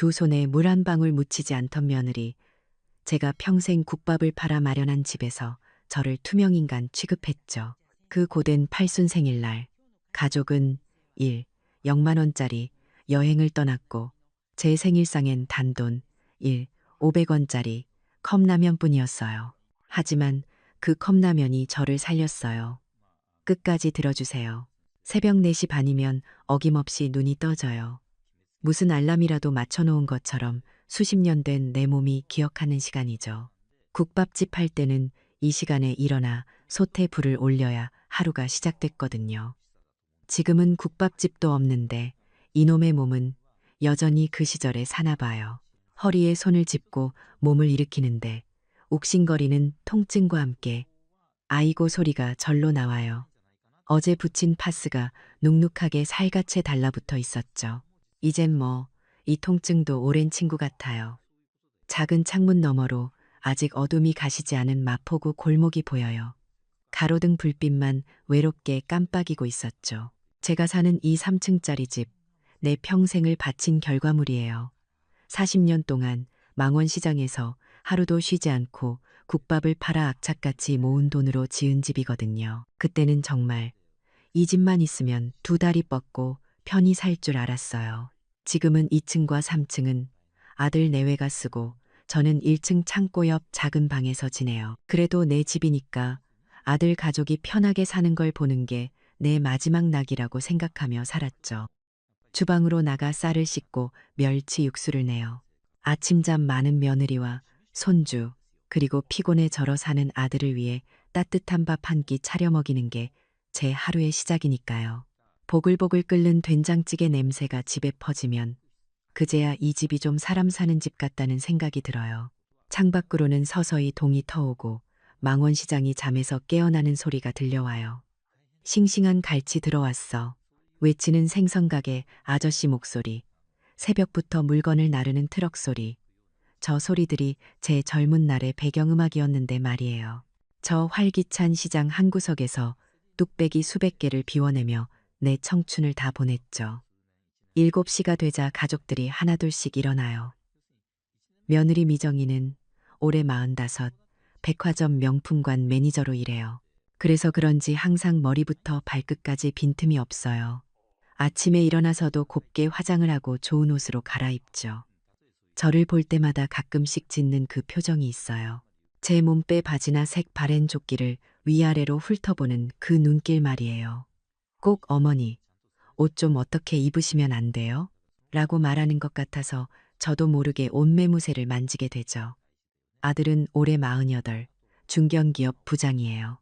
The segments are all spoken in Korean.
두 손에 물 한 방울 묻히지 않던 며느리, 제가 평생 국밥을 팔아 마련한 집에서 저를 투명인간 취급했죠. 그 고된 팔순 생일날, 가족은 0만 원짜리 여행을 떠났고 제 생일상엔 단돈 500원짜리 컵라면뿐이었어요. 하지만 그 컵라면이 저를 살렸어요. 끝까지 들어주세요. 새벽 4시 반이면 어김없이 눈이 떠져요. 무슨 알람이라도 맞춰놓은 것처럼 수십 년 된 내 몸이 기억하는 시간이죠. 국밥집 할 때는 이 시간에 일어나 솥에 불을 올려야 하루가 시작됐거든요. 지금은 국밥집도 없는데 이놈의 몸은 여전히 그 시절에 사나 봐요. 허리에 손을 짚고 몸을 일으키는데 욱신거리는 통증과 함께 아이고 소리가 절로 나와요. 어제 붙인 파스가 눅눅하게 살갗에 달라붙어 있었죠. 이젠 이 통증도 오랜 친구 같아요. 작은 창문 너머로 아직 어둠이 가시지 않은 마포구 골목이 보여요. 가로등 불빛만 외롭게 깜빡이고 있었죠. 제가 사는 이 3층짜리 집, 내 평생을 바친 결과물이에요. 40년 동안 망원시장에서 하루도 쉬지 않고 국밥을 팔아 악착같이 모은 돈으로 지은 집이거든요. 그때는 정말 이 집만 있으면 2다리 뻗고 편히 살 줄 알았어요. 지금은 2층과 3층은 아들 내외가 쓰고 저는 1층 창고 옆 작은 방에서 지내요. 그래도 내 집이니까 아들 가족이 편하게 사는 걸 보는 게 내 마지막 낙이라고 생각하며 살았죠. 주방으로 나가 쌀을 씻고 멸치 육수를 내요. 아침잠 많은 며느리와 손주, 그리고 피곤해 절어 사는 아들을 위해 따뜻한 밥 한 끼 차려 먹이는 게 제 하루의 시작이니까요. 보글보글 끓는 된장찌개 냄새가 집에 퍼지면 그제야 이 집이 좀 사람 사는 집 같다는 생각이 들어요. 창밖으로는 서서히 동이 터오고 망원시장이 잠에서 깨어나는 소리가 들려와요. 싱싱한 갈치 들어왔어. 외치는 생선가게 아저씨 목소리, 새벽부터 물건을 나르는 트럭 소리. 저 소리들이 제 젊은 날의 배경음악이었는데 말이에요. 저 활기찬 시장 한 구석에서 뚝배기 수백 개를 비워내며 내 청춘을 다 보냈죠. 7시가 되자 가족들이 하나둘씩 일어나요. 며느리 미정이는 올해 45, 백화점 명품관 매니저로 일해요. 그래서 그런지 항상 머리부터 발끝까지 빈틈이 없어요. 아침에 일어나서도 곱게 화장을 하고 좋은 옷으로 갈아입죠. 저를 볼 때마다 가끔씩 짓는 그 표정이 있어요. 제 몸빼 바지나 색 바랜 조끼를 위아래로 훑어보는 그 눈길 말이에요. 꼭 어머니, 옷 좀 어떻게 입으시면 안 돼요? 라고 말하는 것 같아서 저도 모르게 옷매무새를 만지게 되죠. 아들은 올해 48, 중견기업 부장이에요.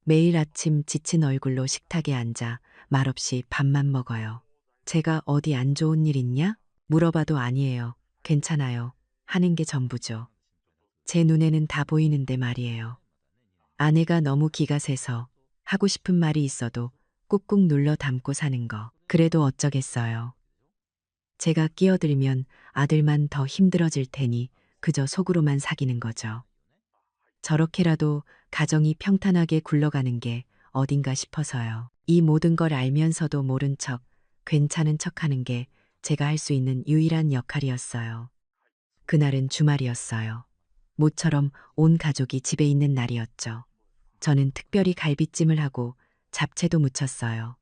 매일 아침 지친 얼굴로 식탁에 앉아 말없이 밥만 먹어요. 제가 어디 안 좋은 일 있냐? 물어봐도 아니에요. 괜찮아요. 하는 게 전부죠. 제 눈에는 다 보이는데 말이에요. 아내가 너무 기가 세서 하고 싶은 말이 있어도 꾹꾹 눌러 담고 사는 거. 그래도 어쩌겠어요. 제가 끼어들면 아들만 더 힘들어질 테니 그저 속으로만 사귀는 거죠. 저렇게라도 가정이 평탄하게 굴러가는 게 어딘가 싶어서요. 이 모든 걸 알면서도 모른 척, 괜찮은 척하는 게 제가 할 수 있는 유일한 역할이었어요. 그날은 주말이었어요. 모처럼 온 가족이 집에 있는 날이었죠. 저는 특별히 갈비찜을 하고 잡채도 무쳤어요.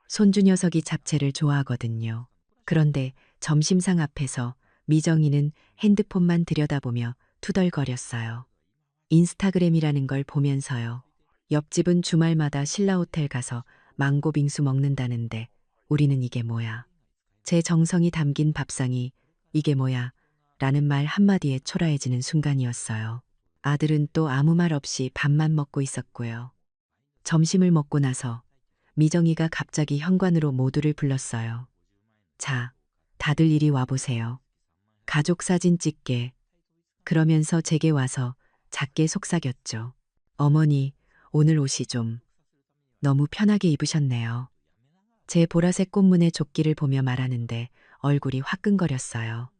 손주 녀석이 잡채를 좋아하거든요. 그런데 점심상 앞에서 미정이는 핸드폰만 들여다보며 투덜거렸어요. 인스타그램이라는 걸 보면서요. 옆집은 주말마다 신라호텔 가서 망고 빙수 먹는다는데 우리는 이게 뭐야? 제 정성이 담긴 밥상이 이게 뭐야? 라는 말 한마디에 초라해지는 순간이었어요. 아들은 또 아무 말 없이 밥만 먹고 있었고요. 점심을 먹고 나서 미정이가 갑자기 현관으로 모두를 불렀어요. 자, 다들 이리 와보세요. 가족 사진 찍게. 그러면서 제게 와서 작게 속삭였죠. 어머니, 오늘 옷이 좀 너무 편하게 입으셨네요. 제 보라색 꽃무늬 조끼를 보며 말하는데 얼굴이 화끈거렸어요.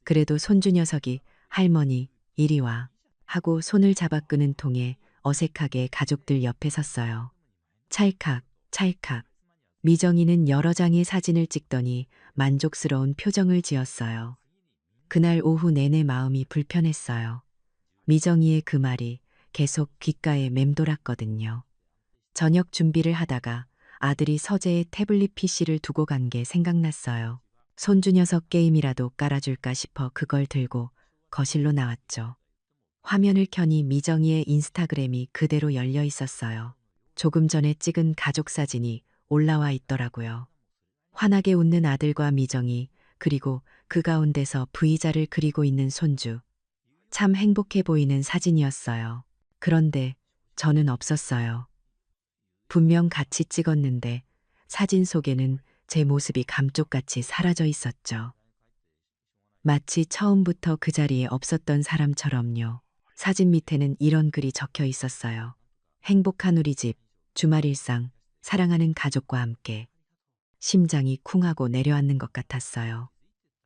그래도 손주 녀석이 할머니, 이리 와 하고 손을 잡아 끄는 통에 어색하게 가족들 옆에 섰어요. 찰칵, 찰칵. 미정이는 여러 장의 사진을 찍더니 만족스러운 표정을 지었어요. 그날 오후 내내 마음이 불편했어요. 미정이의 그 말이 계속 귓가에 맴돌았거든요. 저녁 준비를 하다가 아들이 서재에 태블릿 PC를 두고 간 게 생각났어요. 손주 녀석 게임이라도 깔아줄까 싶어 그걸 들고 거실로 나왔죠. 화면을 켜니 미정이의 인스타그램이 그대로 열려 있었어요. 조금 전에 찍은 가족 사진이 올라와 있더라고요. 환하게 웃는 아들과 미정이, 그리고 그 가운데서 V자를 그리고 있는 손주. 참 행복해 보이는 사진이었어요. 그런데 저는 없었어요. 분명 같이 찍었는데 사진 속에는 제 모습이 감쪽같이 사라져 있었죠. 마치 처음부터 그 자리에 없었던 사람처럼요. 사진 밑에는 이런 글이 적혀 있었어요. 행복한 우리 집, 주말 일상, 사랑하는 가족과 함께. 심장이 쿵하고 내려앉는 것 같았어요.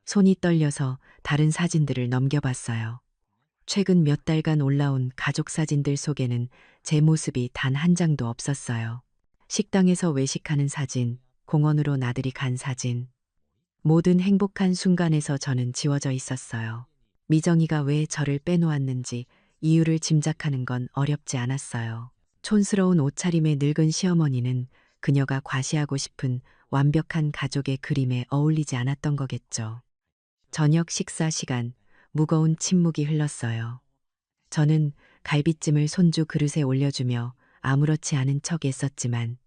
손이 떨려서 다른 사진들을 넘겨봤어요. 최근 몇 달간 올라온 가족 사진들 속에는 제 모습이 단 한 장도 없었어요. 식당에서 외식하는 사진, 공원으로 나들이 간 사진. 모든 행복한 순간에서 저는 지워져 있었어요. 미정이가 왜 저를 빼놓았는지 이유를 짐작하는 건 어렵지 않았어요. 촌스러운 옷차림의 늙은 시어머니는 그녀가 과시하고 싶은 완벽한 가족의 그림에 어울리지 않았던 거겠죠. 저녁 식사 시간, 무거운 침묵이 흘렀어요. 저는 갈비찜을 손주 그릇에 올려주며 아무렇지 않은 척 애썼지만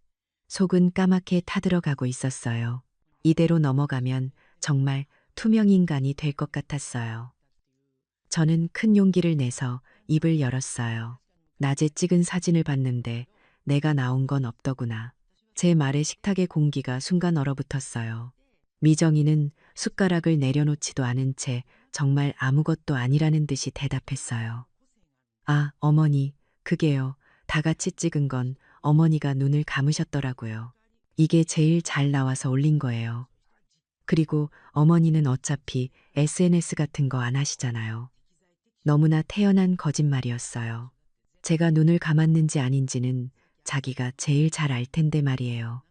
속은 까맣게 타들어가고 있었어요. 이대로 넘어가면 정말 투명 인간이 될 것 같았어요. 저는 큰 용기를 내서 입을 열었어요. 낮에 찍은 사진을 봤는데 내가 나온 건 없더구나. 제 말에 식탁의 공기가 순간 얼어붙었어요. 미정이는 숟가락을 내려놓지도 않은 채 정말 아무것도 아니라는 듯이 대답했어요. 아, 어머니, 그게요. 다 같이 찍은 건 어머니가 눈을 감으셨더라고요. 이게 제일 잘 나와서 올린 거예요. 그리고 어머니는 어차피 SNS 같은 거 안 하시잖아요. 너무나 태연한 거짓말이었어요. 제가 눈을 감았는지 아닌지는 자기가 제일 잘 알 텐데 말이에요.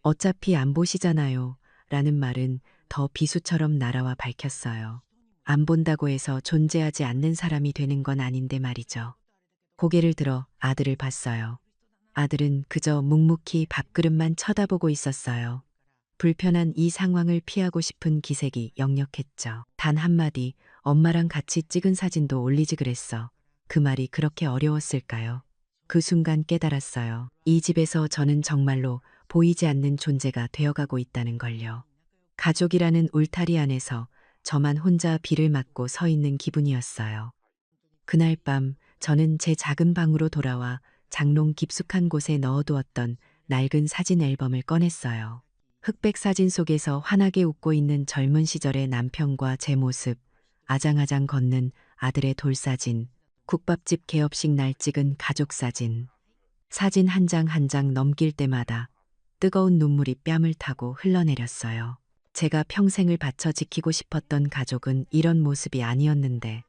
어차피 안 보시잖아요. 라는 말은 더 비수처럼 날아와 밝혔어요. 안 본다고 해서 존재하지 않는 사람이 되는 건 아닌데 말이죠. 고개를 들어 아들을 봤어요. 아들은 그저 묵묵히 밥그릇만 쳐다보고 있었어요. 불편한 이 상황을 피하고 싶은 기색이 역력했죠. 단 한마디, 엄마랑 같이 찍은 사진도 올리지 그랬어. 그 말이 그렇게 어려웠을까요? 그 순간 깨달았어요. 이 집에서 저는 정말로 보이지 않는 존재가 되어가고 있다는 걸요. 가족이라는 울타리 안에서 저만 혼자 비를 맞고 서 있는 기분이었어요. 그날 밤 저는 제 작은 방으로 돌아와 장롱 깊숙한 곳에 넣어두었던 낡은 사진 앨범을 꺼냈어요. 흑백 사진 속에서 환하게 웃고 있는 젊은 시절의 남편과 제 모습, 아장아장 걷는 아들의 돌사진, 국밥집 개업식 날 찍은 가족 사진. 사진 한 장 한 장 넘길 때마다 뜨거운 눈물이 뺨을 타고 흘러내렸어요. 제가 평생을 바쳐 지키고 싶었던 가족은 이런 모습이 아니었는데,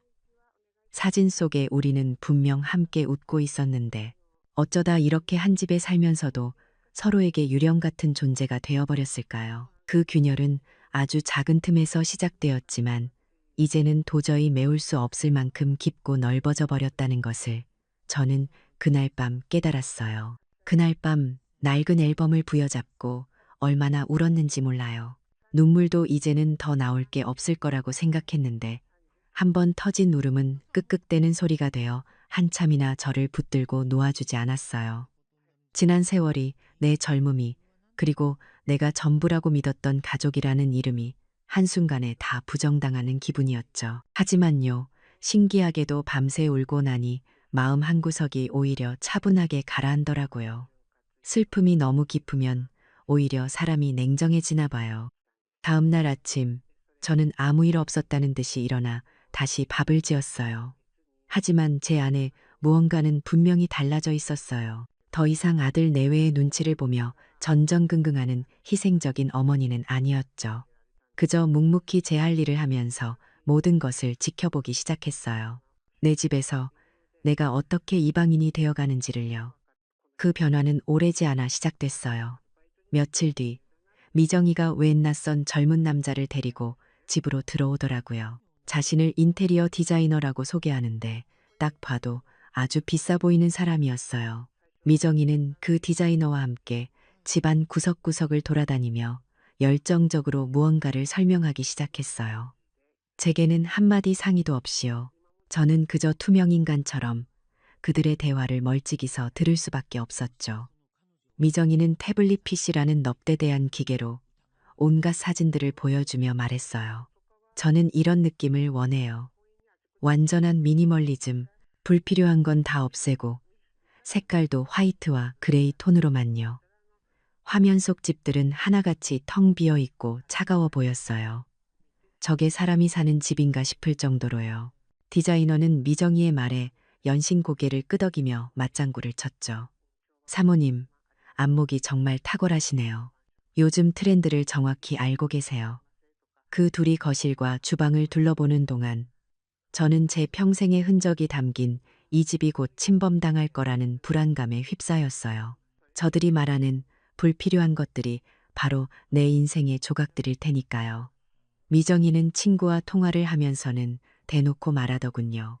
사진 속에 우리는 분명 함께 웃고 있었는데, 어쩌다 이렇게 한 집에 살면서도 서로에게 유령 같은 존재가 되어버렸을까요? 그 균열은 아주 작은 틈에서 시작되었지만 이제는 도저히 메울 수 없을 만큼 깊고 넓어져 버렸다는 것을 저는 그날 밤 깨달았어요. 그날 밤 낡은 앨범을 부여잡고 얼마나 울었는지 몰라요. 눈물도 이제는 더 나올 게 없을 거라고 생각했는데 한번 터진 울음은 끄끄대는 소리가 되어 한참이나 저를 붙들고 놓아주지 않았어요. 지난 세월이, 내 젊음이, 그리고 내가 전부라고 믿었던 가족이라는 이름이 한순간에 다 부정당하는 기분이었죠. 하지만요, 신기하게도 밤새 울고 나니 마음 한구석이 오히려 차분하게 가라앉더라고요. 슬픔이 너무 깊으면 오히려 사람이 냉정해지나 봐요. 다음 날 아침, 저는 아무 일 없었다는 듯이 일어나 다시 밥을 지었어요. 하지만 제 안에 무언가는 분명히 달라져 있었어요. 더 이상 아들 내외의 눈치를 보며 전전긍긍하는 희생적인 어머니는 아니었죠. 그저 묵묵히 제 할 일을 하면서 모든 것을 지켜보기 시작했어요. 내 집에서 내가 어떻게 이방인이 되어가는지를요. 그 변화는 오래지 않아 시작됐어요. 며칠 뒤, 미정이가 웬 낯선 젊은 남자를 데리고 집으로 들어오더라고요. 자신을 인테리어 디자이너라고 소개하는데 딱 봐도 아주 비싸 보이는 사람이었어요. 미정이는 그 디자이너와 함께 집안 구석구석을 돌아다니며 열정적으로 무언가를 설명하기 시작했어요. 제게는 한마디 상의도 없이요. 저는 그저 투명인간처럼 그들의 대화를 멀찍이서 들을 수밖에 없었죠. 미정이는 태블릿 PC라는 넙대대한 기계로 온갖 사진들을 보여주며 말했어요. 저는 이런 느낌을 원해요. 완전한 미니멀리즘, 불필요한 건 다 없애고 색깔도 화이트와 그레이 톤으로만요. 화면 속 집들은 하나같이 텅 비어 있고 차가워 보였어요. 저게 사람이 사는 집인가 싶을 정도로요. 디자이너는 미정이의 말에 연신 고개를 끄덕이며 맞장구를 쳤죠. 사모님, 안목이 정말 탁월하시네요. 요즘 트렌드를 정확히 알고 계세요. 그 둘이 거실과 주방을 둘러보는 동안 저는 제 평생의 흔적이 담긴 이 집이 곧 침범당할 거라는 불안감에 휩싸였어요. 저들이 말하는 불필요한 것들이 바로 내 인생의 조각들일 테니까요. 미정이는 친구와 통화를 하면서는 대놓고 말하더군요.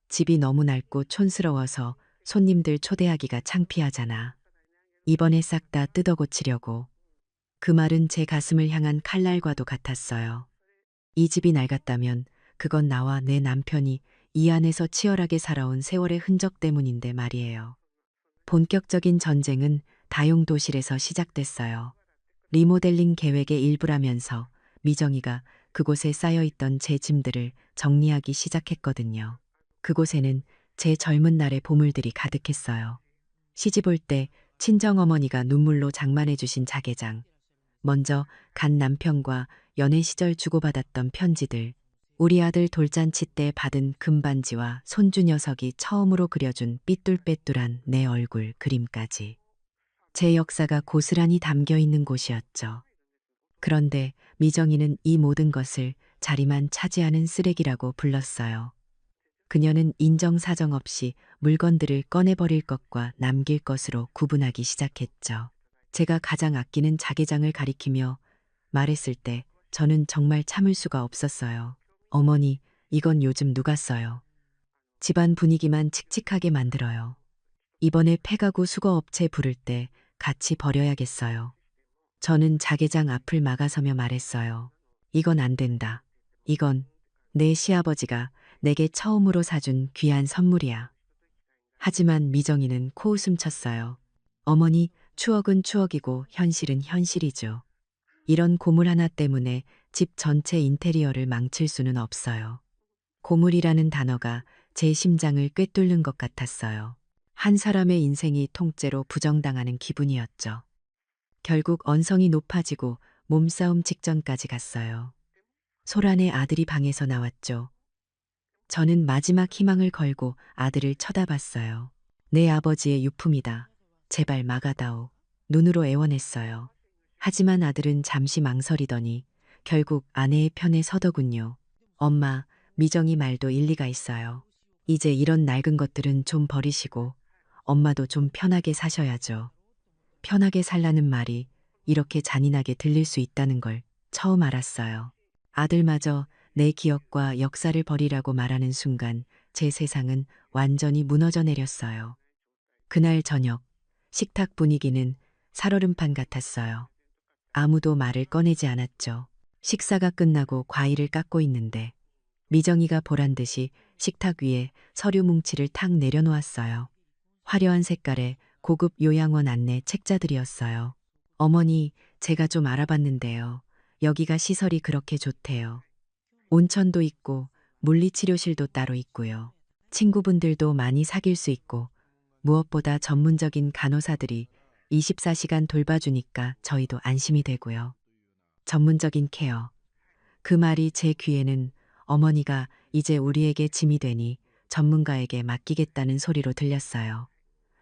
집이 너무 낡고 촌스러워서 손님들 초대하기가 창피하잖아. 이번에 싹 다 뜯어고치려고. 그 말은 제 가슴을 향한 칼날과도 같았어요. 이 집이 낡았다면 그건 나와 내 남편이 이 안에서 치열하게 살아온 세월의 흔적 때문인데 말이에요. 본격적인 전쟁은 다용도실에서 시작됐어요. 리모델링 계획의 일부라면서 미정이가 그곳에 쌓여있던 제 짐들을 정리하기 시작했거든요. 그곳에는 제 젊은 날의 보물들이 가득했어요. 시집 올 때 친정어머니가 눈물로 장만해 주신 자개장, 먼저 간 남편과 연애 시절 주고받았던 편지들, 우리 아들 돌잔치 때 받은 금반지와 손주 녀석이 처음으로 그려준 삐뚤빼뚤한 내 얼굴 그림까지. 제 역사가 고스란히 담겨 있는 곳이었죠. 그런데 미정이는 이 모든 것을 자리만 차지하는 쓰레기라고 불렀어요. 그녀는 인정사정 없이 물건들을 꺼내버릴 것과 남길 것으로 구분하기 시작했죠. 제가 가장 아끼는 자개장을 가리키며 말했을 때 저는 정말 참을 수가 없었어요. 어머니, 이건 요즘 누가 써요? 집안 분위기만 칙칙하게 만들어요. 이번에 폐가구 수거업체 부를 때 같이 버려야겠어요. 저는 자개장 앞을 막아서며 말했어요. 이건 안 된다. 이건 내 시아버지가 내게 처음으로 사준 귀한 선물이야. 하지만 미정이는 코웃음 쳤어요. 어머니, 추억은 추억이고 현실은 현실이죠. 이런 고물 하나 때문에 집 전체 인테리어를 망칠 수는 없어요. 고물이라는 단어가 제 심장을 꿰뚫는 것 같았어요. 한 사람의 인생이 통째로 부정당하는 기분이었죠. 결국 언성이 높아지고 몸싸움 직전까지 갔어요. 소란의 아들이 방에서 나왔죠. 저는 마지막 희망을 걸고 아들을 쳐다봤어요. 내 아버지의 유품이다. 제발 막아다오. 눈으로 애원했어요. 하지만 아들은 잠시 망설이더니 결국 아내의 편에 서더군요. 엄마, 미정이 말도 일리가 있어요. 이제 이런 낡은 것들은 좀 버리시고 엄마도 좀 편하게 사셔야죠. 편하게 살라는 말이 이렇게 잔인하게 들릴 수 있다는 걸 처음 알았어요. 아들마저 내 기억과 역사를 버리라고 말하는 순간 제 세상은 완전히 무너져 내렸어요. 그날 저녁, 식탁 분위기는 살얼음판 같았어요. 아무도 말을 꺼내지 않았죠. 식사가 끝나고 과일을 깎고 있는데 미정이가 보란 듯이 식탁 위에 서류 뭉치를 탁 내려놓았어요. 화려한 색깔의 고급 요양원 안내 책자들이었어요. 어머니, 제가 좀 알아봤는데요. 여기가 시설이 그렇게 좋대요. 온천도 있고 물리치료실도 따로 있고요. 친구분들도 많이 사귈 수 있고 무엇보다 전문적인 간호사들이 24시간 돌봐주니까 저희도 안심이 되고요. 전문적인 케어. 그 말이 제 귀에는 어머니가 이제 우리에게 짐이 되니 전문가에게 맡기겠다는 소리로 들렸어요.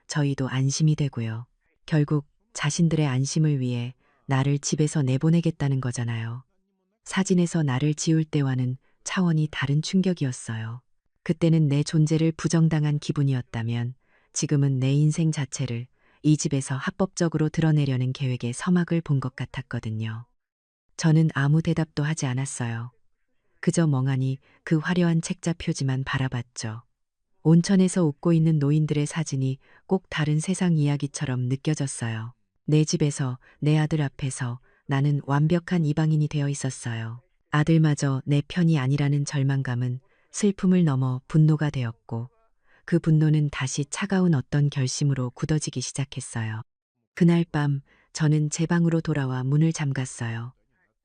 저희도 안심이 되고요. 결국 자신들의 안심을 위해 나를 집에서 내보내겠다는 거잖아요. 사진에서 나를 지울 때와는 차원이 다른 충격이었어요. 그때는 내 존재를 부정당한 기분이었다면 지금은 내 인생 자체를 이 집에서 합법적으로 드러내려는 계획의 서막을 본 것 같았거든요. 저는 아무 대답도 하지 않았어요. 그저 멍하니 그 화려한 책자 표지만 바라봤죠. 온천에서 웃고 있는 노인들의 사진이 꼭 다른 세상 이야기처럼 느껴졌어요. 내 집에서 내 아들 앞에서 나는 완벽한 이방인이 되어 있었어요. 아들마저 내 편이 아니라는 절망감은 슬픔을 넘어 분노가 되었고 그 분노는 다시 차가운 어떤 결심으로 굳어지기 시작했어요. 그날 밤 저는 제 방으로 돌아와 문을 잠갔어요.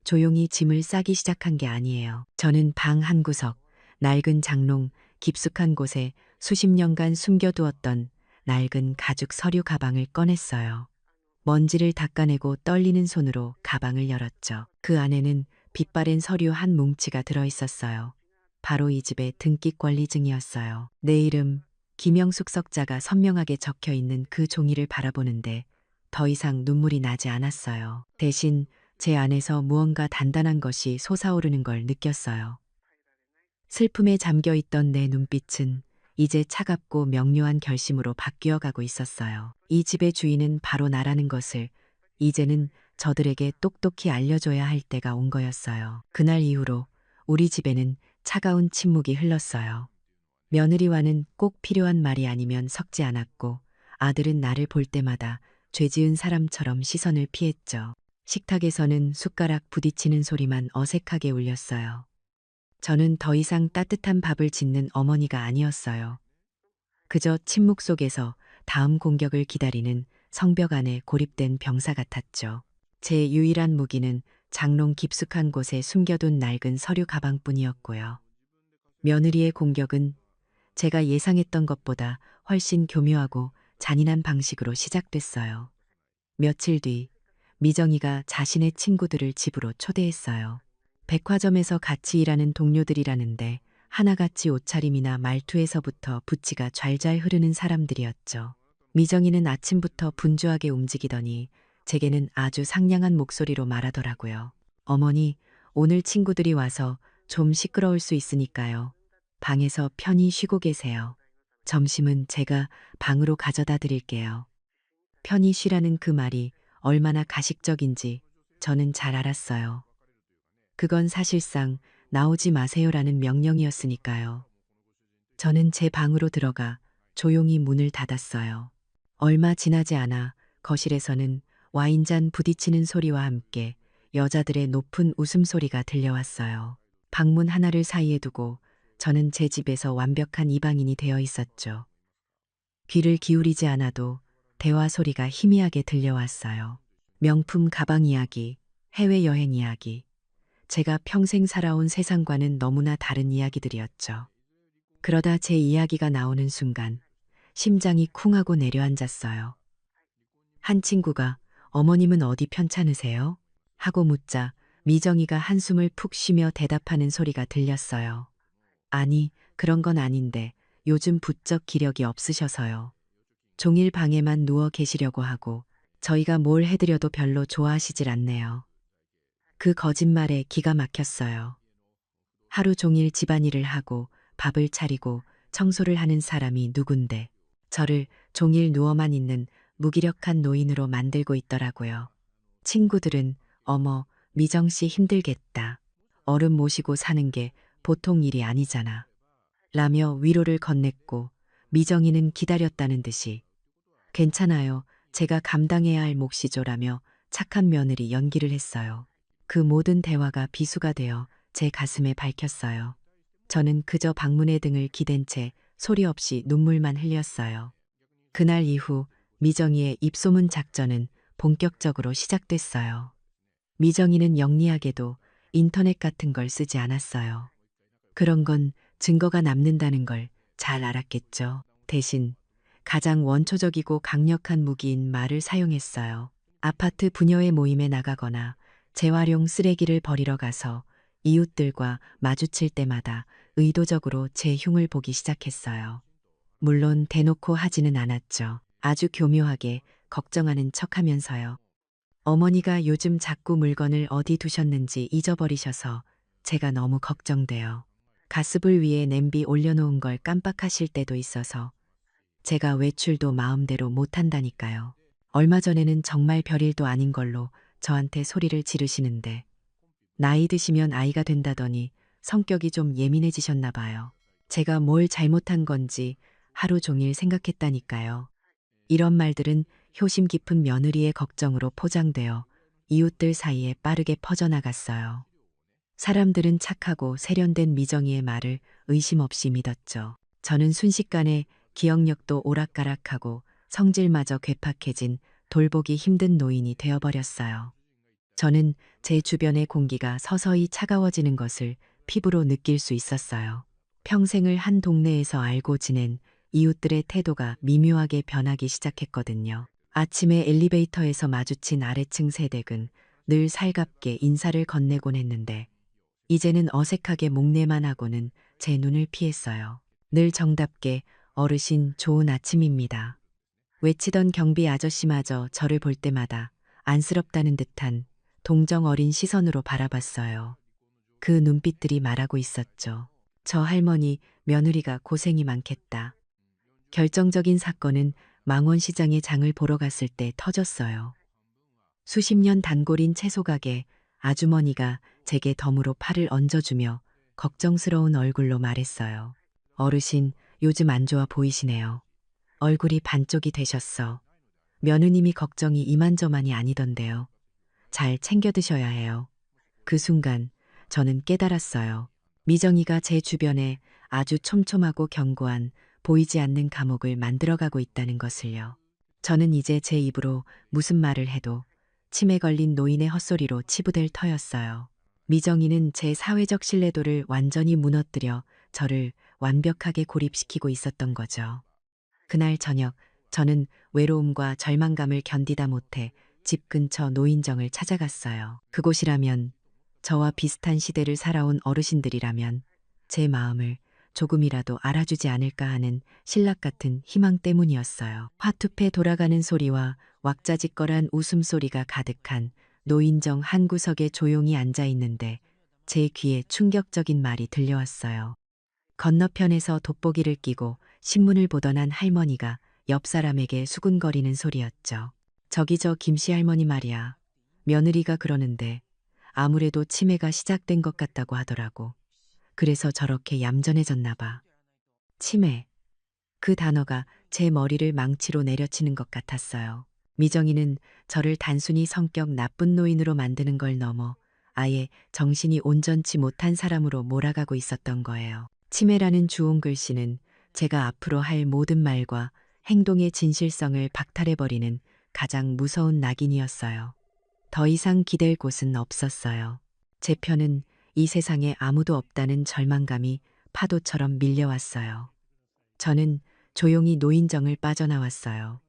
조용히 짐을 싸기 시작한 게 아니에요. 저는 방 한 구석, 낡은 장롱, 깊숙한 곳에 수십 년간 숨겨두었던 낡은 가죽 서류 가방을 꺼냈어요. 먼지를 닦아내고 떨리는 손으로 가방을 열었죠. 그 안에는 빛바랜 서류 한 뭉치가 들어 있었어요. 바로 이 집의 등기 권리증이었어요. 내 이름 김영숙 석자가 선명하게 적혀 있는 그 종이를 바라보는데 더 이상 눈물이 나지 않았어요. 대신 제 안에서 무언가 단단한 것이 솟아오르는 걸 느꼈어요. 슬픔에 잠겨 있던 내 눈빛은 이제 차갑고 명료한 결심으로 바뀌어 가고 있었어요. 이 집의 주인은 바로 나라는 것을 이제는 저들에게 똑똑히 알려줘야 할 때가 온 거였어요. 그날 이후로 우리 집에는 차가운 침묵이 흘렀어요. 며느리와는 꼭 필요한 말이 아니면 섞지 않았고 아들은 나를 볼 때마다 죄 지은 사람처럼 시선을 피했죠. 식탁에서는 숟가락 부딪히는 소리만 어색하게 울렸어요. 저는 더 이상 따뜻한 밥을 짓는 어머니가 아니었어요. 그저 침묵 속에서 다음 공격을 기다리는 성벽 안에 고립된 병사 같았죠. 제 유일한 무기는 장롱 깊숙한 곳에 숨겨둔 낡은 서류 가방뿐이었고요. 며느리의 공격은 제가 예상했던 것보다 훨씬 교묘하고 잔인한 방식으로 시작됐어요. 며칠 뒤 미정이가 자신의 친구들을 집으로 초대했어요. 백화점에서 같이 일하는 동료들이라는데 하나같이 옷차림이나 말투에서부터 부치가 좔좔 흐르는 사람들이었죠. 미정이는 아침부터 분주하게 움직이더니 제게는 아주 상냥한 목소리로 말하더라고요. 어머니, 오늘 친구들이 와서 좀 시끄러울 수 있으니까요. 방에서 편히 쉬고 계세요. 점심은 제가 방으로 가져다 드릴게요. 편히 쉬라는 그 말이 얼마나 가식적인지 저는 잘 알았어요. 그건 사실상 나오지 마세요라는 명령이었으니까요. 저는 제 방으로 들어가 조용히 문을 닫았어요. 얼마 지나지 않아 거실에서는 와인잔 부딪히는 소리와 함께 여자들의 높은 웃음소리가 들려왔어요. 방문 하나를 사이에 두고 저는 제 집에서 완벽한 이방인이 되어 있었죠. 귀를 기울이지 않아도 대화 소리가 희미하게 들려왔어요. 명품 가방 이야기, 해외여행 이야기, 제가 평생 살아온 세상과는 너무나 다른 이야기들이었죠. 그러다 제 이야기가 나오는 순간 심장이 쿵하고 내려앉았어요. 한 친구가 어머님은 어디 편찮으세요? 하고 묻자 미정이가 한숨을 푹 쉬며 대답하는 소리가 들렸어요. 아니, 그런 건 아닌데 요즘 부쩍 기력이 없으셔서요. 종일 방에만 누워 계시려고 하고 저희가 뭘 해드려도 별로 좋아하시질 않네요. 그 거짓말에 기가 막혔어요. 하루 종일 집안일을 하고 밥을 차리고 청소를 하는 사람이 누군데 저를 종일 누워만 있는 무기력한 노인으로 만들고 있더라고요. 친구들은 어머, 미정 씨 힘들겠다. 어른 모시고 사는 게 보통 일이 아니잖아. 라며 위로를 건넸고 미정이는 기다렸다는 듯이 괜찮아요. 제가 감당해야 할 몫이죠라며 착한 며느리 연기를 했어요. 그 모든 대화가 비수가 되어 제 가슴에 밝혔어요. 저는 그저 방문의 등을 기댄 채 소리 없이 눈물만 흘렸어요. 그날 이후 미정이의 입소문 작전은 본격적으로 시작됐어요. 미정이는 영리하게도 인터넷 같은 걸 쓰지 않았어요. 그런 건 증거가 남는다는 걸 잘 알았겠죠. 대신 가장 원초적이고 강력한 무기인 말을 사용했어요. 아파트 부녀의 모임에 나가거나 재활용 쓰레기를 버리러 가서 이웃들과 마주칠 때마다 의도적으로 제 흉을 보기 시작했어요. 물론 대놓고 하지는 않았죠. 아주 교묘하게 걱정하는 척하면서요. 어머니가 요즘 자꾸 물건을 어디 두셨는지 잊어버리셔서 제가 너무 걱정돼요. 가스불 위에 냄비 올려놓은 걸 깜빡하실 때도 있어서 제가 외출도 마음대로 못한다니까요. 얼마 전에는 정말 별일도 아닌 걸로 저한테 소리를 지르시는데 나이 드시면 아이가 된다더니 성격이 좀 예민해지셨나 봐요. 제가 뭘 잘못한 건지 하루 종일 생각했다니까요. 이런 말들은 효심 깊은 며느리의 걱정으로 포장되어 이웃들 사이에 빠르게 퍼져나갔어요. 사람들은 착하고 세련된 미정이의 말을 의심 없이 믿었죠. 저는 순식간에 기억력도 오락가락하고 성질마저 괴팍해진 돌보기 힘든 노인이 되어버렸어요. 저는 제 주변의 공기가 서서히 차가워지는 것을 피부로 느낄 수 있었어요. 평생을 한 동네에서 알고 지낸 이웃들의 태도가 미묘하게 변하기 시작했거든요. 아침에 엘리베이터에서 마주친 아래층 세댁은 늘 살갑게 인사를 건네곤 했는데 이제는 어색하게 목례만 하고는 제 눈을 피했어요. 늘 정답게 어르신 좋은 아침입니다. 외치던 경비 아저씨마저 저를 볼 때마다 안쓰럽다는 듯한 동정 어린 시선으로 바라봤어요. 그 눈빛들이 말하고 있었죠. 저 할머니 며느리가 고생이 많겠다. 결정적인 사건은 망원시장에 장을 보러 갔을 때 터졌어요. 수십 년 단골인 채소가게 아주머니가 제게 덤으로 팔을 얹어주며 걱정스러운 얼굴로 말했어요. 어르신, 요즘 안 좋아 보이시네요. 얼굴이 반쪽이 되셨어. 며느님이 걱정이 이만저만이 아니던데요. 잘 챙겨 드셔야 해요. 그 순간 저는 깨달았어요. 미정이가 제 주변에 아주 촘촘하고 견고한 보이지 않는 감옥을 만들어가고 있다는 것을요. 저는 이제 제 입으로 무슨 말을 해도 치매 걸린 노인의 헛소리로 치부될 터였어요. 미정이는 제 사회적 신뢰도를 완전히 무너뜨려 저를 완벽하게 고립시키고 있었던 거죠. 그날 저녁 저는 외로움과 절망감을 견디다 못해 집 근처 노인정을 찾아갔어요. 그곳이라면 저와 비슷한 시대를 살아온 어르신들이라면 제 마음을 조금이라도 알아주지 않을까 하는 신락 같은 희망 때문이었어요. 화투패 돌아가는 소리와 왁자지껄한 웃음소리가 가득한 노인정 한 구석에 조용히 앉아 있는데 제 귀에 충격적인 말이 들려왔어요. 건너편에서 돋보기를 끼고 신문을 보던 한 할머니가 옆 사람에게 수군거리는 소리였죠. 저기 저 김씨 할머니 말이야. 며느리가 그러는데 아무래도 치매가 시작된 것 같다고 하더라고. 그래서 저렇게 얌전해졌나 봐. 치매. 그 단어가 제 머리를 망치로 내려치는 것 같았어요. 미정이는 저를 단순히 성격 나쁜 노인으로 만드는 걸 넘어 아예 정신이 온전치 못한 사람으로 몰아가고 있었던 거예요. 치매라는 주홍 글씨는 제가 앞으로 할 모든 말과 행동의 진실성을 박탈해버리는 가장 무서운 낙인이었어요. 더 이상 기댈 곳은 없었어요. 제 편은 이 세상에 아무도 없다는 절망감이 파도처럼 밀려왔어요. 저는 조용히 노인정을 빠져나왔어요.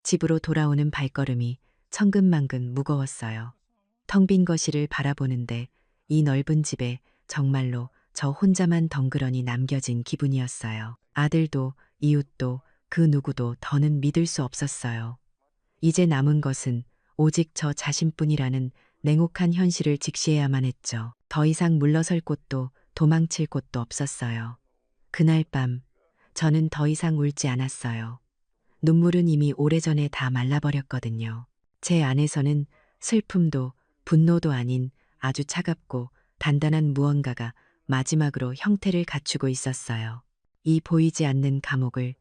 집으로 돌아오는 발걸음이 천근만근 무거웠어요. 텅 빈 거실을 바라보는데 이 넓은 집에 정말로 저 혼자만 덩그러니 남겨진 기분이었어요. 아들도 이웃도 그 누구도 더는 믿을 수 없었어요. 이제 남은 것은 오직 저 자신뿐이라는 냉혹한 현실을 직시해야만 했죠. 더 이상 물러설 곳도 도망칠 곳도 없었어요. 그날 밤 저는 더 이상 울지 않았어요. 눈물은 이미 오래전에 다 말라버렸거든요. 제 안에서는 슬픔도 분노도 아닌 아주 차갑고 단단한 무언가가 마지막으로 형태를 갖추고 있었어요. 이 보이지 않는 감옥을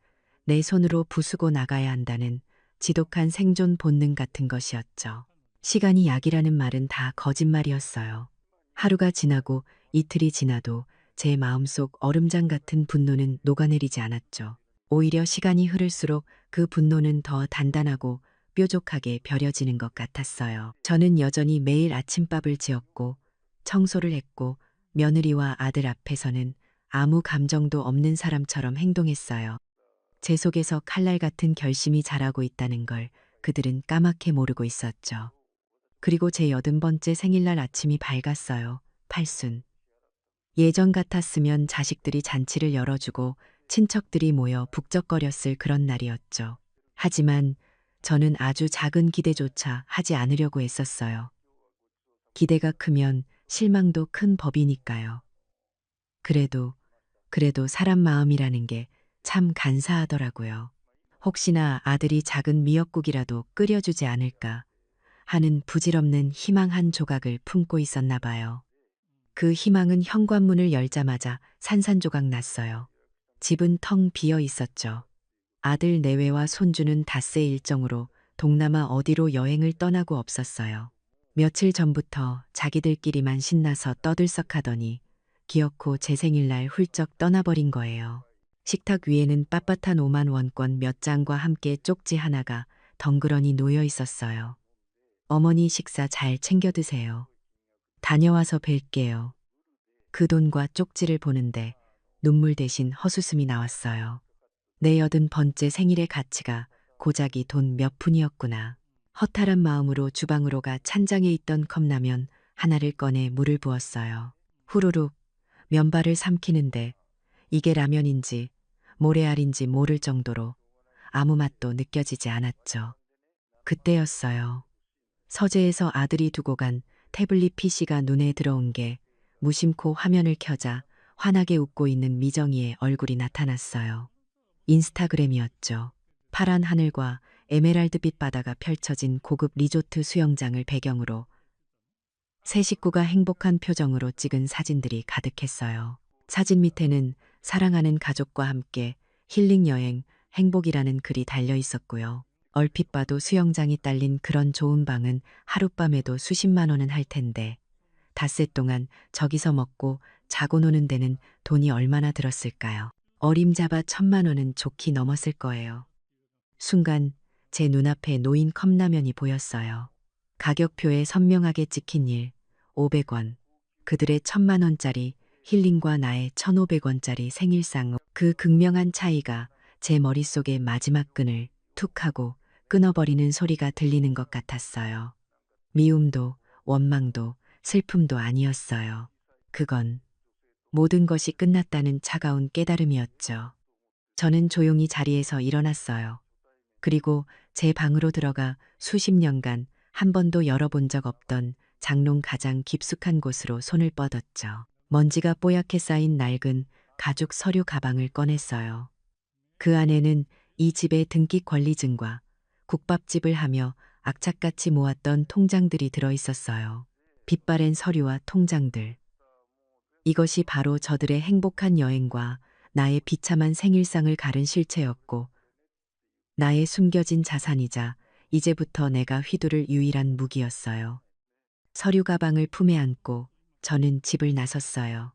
내 손으로 부수고 나가야 한다는 지독한 생존 본능 같은 것이었죠. 시간이 약이라는 말은 다 거짓말이었어요. 하루가 지나고 이틀이 지나도 제 마음속 얼음장 같은 분노는 녹아내리지 않았죠. 오히려 시간이 흐를수록 그 분노는 더 단단하고 뾰족하게 벼려지는 것 같았어요. 저는 여전히 매일 아침밥을 지었고 청소를 했고 며느리와 아들 앞에서는 아무 감정도 없는 사람처럼 행동했어요. 제 속에서 칼날 같은 결심이 자라고 있다는 걸 그들은 까맣게 모르고 있었죠. 그리고 제 80번째 생일날 아침이 밝았어요. 팔순. 예전 같았으면 자식들이 잔치를 열어주고 친척들이 모여 북적거렸을 그런 날이었죠. 하지만 저는 아주 작은 기대조차 하지 않으려고 했었어요. 기대가 크면 실망도 큰 법이니까요. 그래도 사람 마음이라는 게 참 간사하더라고요. 혹시나 아들이 작은 미역국이라도 끓여주지 않을까 하는 부질없는 희망 한 조각을 품고 있었나 봐요. 그 희망은 현관문을 열자마자 산산조각 났어요. 집은 텅 비어 있었죠. 아들 내외와 손주는 닷새 일정으로 동남아 어디로 여행을 떠나고 없었어요. 며칠 전부터 자기들끼리만 신나서 떠들썩하더니 기어코 제 생일날 훌쩍 떠나버린 거예요. 식탁 위에는 빳빳한 5만 원권 몇 장과 함께 쪽지 하나가 덩그러니 놓여 있었어요. 어머니 식사 잘 챙겨 드세요. 다녀와서 뵐게요. 그 돈과 쪽지를 보는데 눈물 대신 헛웃음이 나왔어요. 내 80번째 생일의 가치가 고작이 돈 몇 푼이었구나. 허탈한 마음으로 주방으로 가 찬장에 있던 컵라면 하나를 꺼내 물을 부었어요. 후루룩 면발을 삼키는데 이게 라면인지 모래알인지 모를 정도로 아무 맛도 느껴지지 않았죠. 그때였어요. 서재에서 아들이 두고 간 태블릿 PC가 눈에 들어온 게 무심코 화면을 켜자 환하게 웃고 있는 미정이의 얼굴이 나타났어요. 인스타그램이었죠. 파란 하늘과 에메랄드빛 바다가 펼쳐진 고급 리조트 수영장을 배경으로 세 식구가 행복한 표정으로 찍은 사진들이 가득했어요. 사진 밑에는 사랑하는 가족과 함께 힐링 여행, 행복이라는 글이 달려 있었고요. 얼핏 봐도 수영장이 딸린 그런 좋은 방은 하룻밤에도 수십만 원은 할 텐데 닷새 동안 저기서 먹고 자고 노는 데는 돈이 얼마나 들었을까요? 어림잡아 1,000만 원은 좋게 넘었을 거예요. 순간 제 눈앞에 놓인 컵라면이 보였어요. 가격표에 선명하게 찍힌 500원. 그들의 1,000만 원짜리 힐링과 나의 1,500원짜리 생일상, 그 극명한 차이가 제 머릿속의 마지막 끈을 툭 하고 끊어버리는 소리가 들리는 것 같았어요. 미움도 원망도 슬픔도 아니었어요. 그건 모든 것이 끝났다는 차가운 깨달음이었죠. 저는 조용히 자리에서 일어났어요. 그리고 제 방으로 들어가 수십 년간 한 번도 열어본 적 없던 장롱 가장 깊숙한 곳으로 손을 뻗었죠. 먼지가 뽀얗게 쌓인 낡은 가죽 서류 가방을 꺼냈어요. 그 안에는 이 집의 등기 권리증과 국밥집을 하며 악착같이 모았던 통장들이 들어 있었어요. 빛바랜 서류와 통장들. 이것이 바로 저들의 행복한 여행과 나의 비참한 생일상을 가른 실체였고, 나의 숨겨진 자산이자 이제부터 내가 휘두를 유일한 무기였어요. 서류 가방을 품에 안고 저는 집을 나섰어요.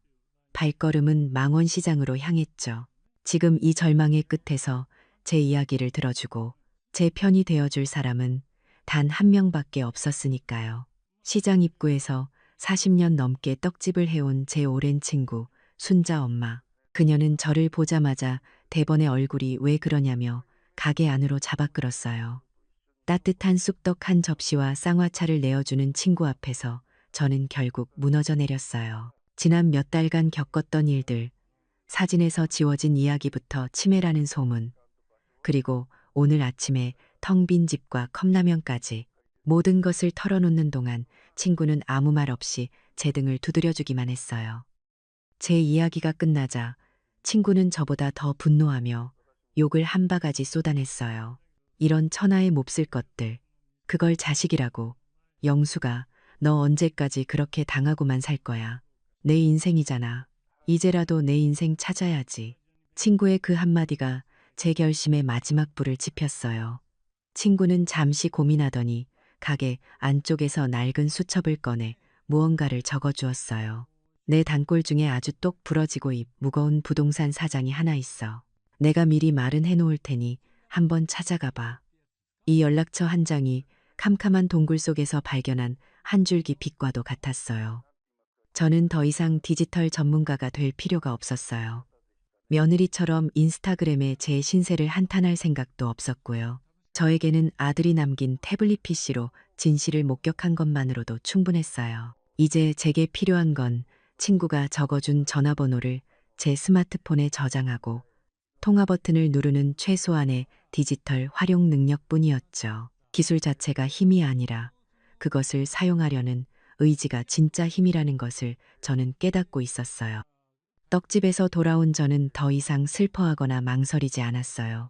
발걸음은 망원시장으로 향했죠. 지금 이 절망의 끝에서 제 이야기를 들어주고 제 편이 되어줄 사람은 단 한 명밖에 없었으니까요. 시장 입구에서 40년 넘게 떡집을 해온 제 오랜 친구 순자 엄마. 그녀는 저를 보자마자 대번의 얼굴이 왜 그러냐며 가게 안으로 잡아 끌었어요. 따뜻한 쑥떡 한 접시와 쌍화차를 내어주는 친구 앞에서 저는 결국 무너져 내렸어요. 지난 몇 달간 겪었던 일들, 사진에서 지워진 이야기부터 치매라는 소문, 그리고 오늘 아침에 텅 빈 집과 컵라면까지 모든 것을 털어놓는 동안 친구는 아무 말 없이 제 등을 두드려주기만 했어요. 제 이야기가 끝나자 친구는 저보다 더 분노하며 욕을 한 바가지 쏟아냈어요. 이런 천하의 몹쓸 것들, 그걸 자식이라고. 영수가, 너 언제까지 그렇게 당하고만 살 거야. 내 인생이잖아. 이제라도 내 인생 찾아야지. 친구의 그 한마디가 제 결심의 마지막 불을 지폈어요. 친구는 잠시 고민하더니 가게 안쪽에서 낡은 수첩을 꺼내 무언가를 적어주었어요. 내 단골 중에 아주 똑 부러지고 입 무거운 부동산 사장이 하나 있어. 내가 미리 말은 해놓을 테니 한번 찾아가 봐. 이 연락처 한 장이 캄캄한 동굴 속에서 발견한 한 줄기 빛과도 같았어요. 저는 더 이상 디지털 전문가가 될 필요가 없었어요. 며느리처럼 인스타그램에 제 신세를 한탄할 생각도 없었고요. 저에게는 아들이 남긴 태블릿 PC로 진실을 목격한 것만으로도 충분했어요. 이제 제게 필요한 건 친구가 적어준 전화번호를 제 스마트폰에 저장하고 통화 버튼을 누르는 최소한의 디지털 활용 능력뿐이었죠. 기술 자체가 힘이 아니라 그것을 사용하려는 의지가 진짜 힘이라는 것을 저는 깨닫고 있었어요. 떡집에서 돌아온 저는 더 이상 슬퍼하거나 망설이지 않았어요.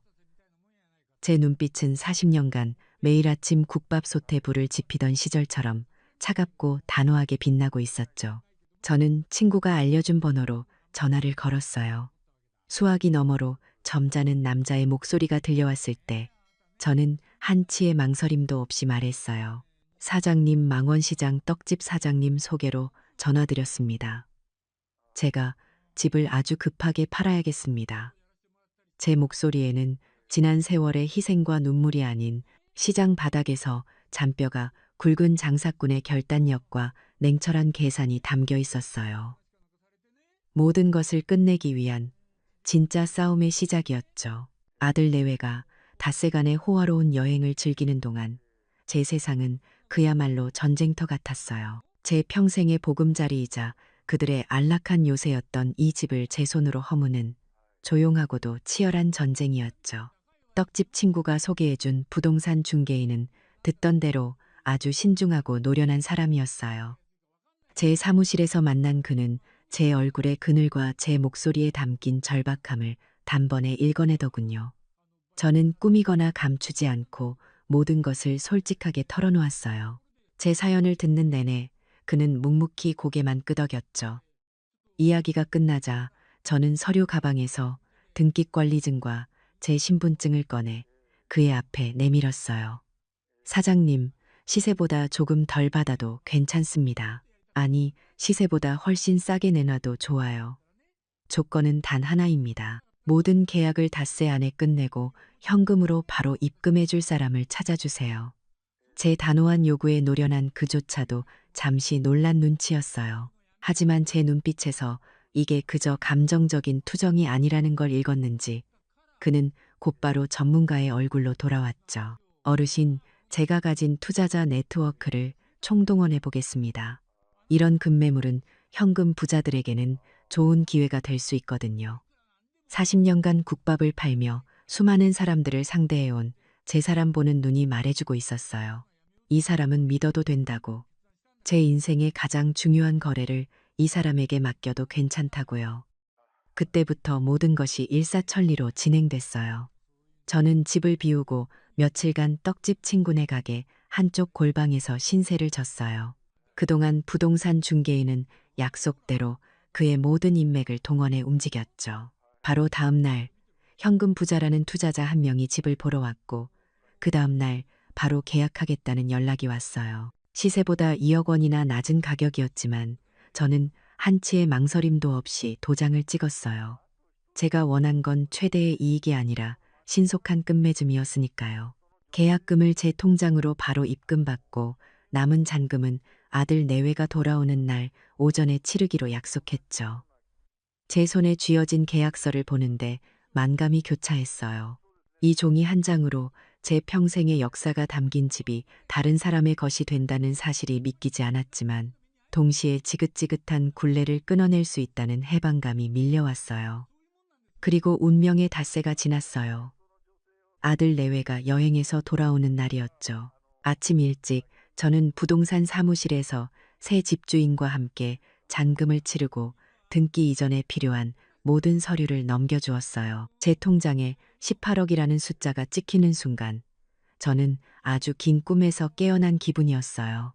제 눈빛은 40년간 매일 아침 국밥 솥에 불을 지피던 시절처럼 차갑고 단호하게 빛나고 있었죠. 저는 친구가 알려준 번호로 전화를 걸었어요. 수화기 너머로 점잖은 남자의 목소리가 들려왔을 때 저는 한치의 망설임도 없이 말했어요. 사장님, 망원시장 떡집 사장님 소개로 전화드렸습니다. 제가 집을 아주 급하게 팔아야겠습니다. 제 목소리에는 지난 세월의 희생과 눈물이 아닌 시장 바닥에서 잔뼈가 굵은 장사꾼의 결단력과 냉철한 계산이 담겨 있었어요. 모든 것을 끝내기 위한 진짜 싸움의 시작이었죠. 아들 내외가 닷새간의 호화로운 여행을 즐기는 동안 제 세상은 그야말로 전쟁터 같았어요. 제 평생의 보금자리이자 그들의 안락한 요새였던 이 집을 제 손으로 허무는 조용하고도 치열한 전쟁이었죠. 떡집 친구가 소개해준 부동산 중개인은 듣던 대로 아주 신중하고 노련한 사람이었어요. 제 사무실에서 만난 그는 제 얼굴의 그늘과 제 목소리에 담긴 절박함을 단번에 읽어내더군요. 저는 꾸미거나 감추지 않고 모든 것을 솔직하게 털어놓았어요. 제 사연을 듣는 내내 그는 묵묵히 고개만 끄덕였죠. 이야기가 끝나자 저는 서류 가방에서 등기권리증과 제 신분증을 꺼내 그의 앞에 내밀었어요. 사장님, 시세보다 조금 덜 받아도 괜찮습니다. 아니, 시세보다 훨씬 싸게 내놔도 좋아요. 조건은 단 하나입니다. 모든 계약을 닷새 안에 끝내고 현금으로 바로 입금해 줄 사람을 찾아주세요. 제 단호한 요구에 노련한 그조차도 잠시 놀란 눈치였어요. 하지만 제 눈빛에서 이게 그저 감정적인 투정이 아니라는 걸 읽었는지 그는 곧바로 전문가의 얼굴로 돌아왔죠. 어르신, 제가 가진 투자자 네트워크를 총동원해 보겠습니다. 이런 급매물은 현금 부자들에게는 좋은 기회가 될 수 있거든요. 40년간 국밥을 팔며 수많은 사람들을 상대해온 제 사람 보는 눈이 말해주고 있었어요. 이 사람은 믿어도 된다고. 제 인생의 가장 중요한 거래를 이 사람에게 맡겨도 괜찮다고요. 그때부터 모든 것이 일사천리로 진행됐어요. 저는 집을 비우고 며칠간 떡집 친구네 가게 한쪽 골방에서 신세를 졌어요. 그동안 부동산 중개인은 약속대로 그의 모든 인맥을 동원해 움직였죠. 바로 다음 날 현금 부자라는 투자자 한 명이 집을 보러 왔고 그 다음 날 바로 계약하겠다는 연락이 왔어요. 시세보다 2억 원이나 낮은 가격이었지만 저는 한치의 망설임도 없이 도장을 찍었어요. 제가 원한 건 최대의 이익이 아니라 신속한 끝맺음이었으니까요. 계약금을 제 통장으로 바로 입금받고 남은 잔금은 아들 내외가 돌아오는 날 오전에 치르기로 약속했죠. 제 손에 쥐어진 계약서를 보는데 만감이 교차했어요. 이 종이 한 장으로 제 평생의 역사가 담긴 집이 다른 사람의 것이 된다는 사실이 믿기지 않았지만 동시에 지긋지긋한 굴레를 끊어낼 수 있다는 해방감이 밀려왔어요. 그리고 운명의 닷새가 지났어요. 아들 내외가 여행에서 돌아오는 날이었죠. 아침 일찍 저는 부동산 사무실에서 새 집주인과 함께 잔금을 치르고 등기 이전에 필요한 모든 서류를 넘겨주었어요. 제 통장에 18억이라는 숫자가 찍히는 순간 저는 아주 긴 꿈에서 깨어난 기분이었어요.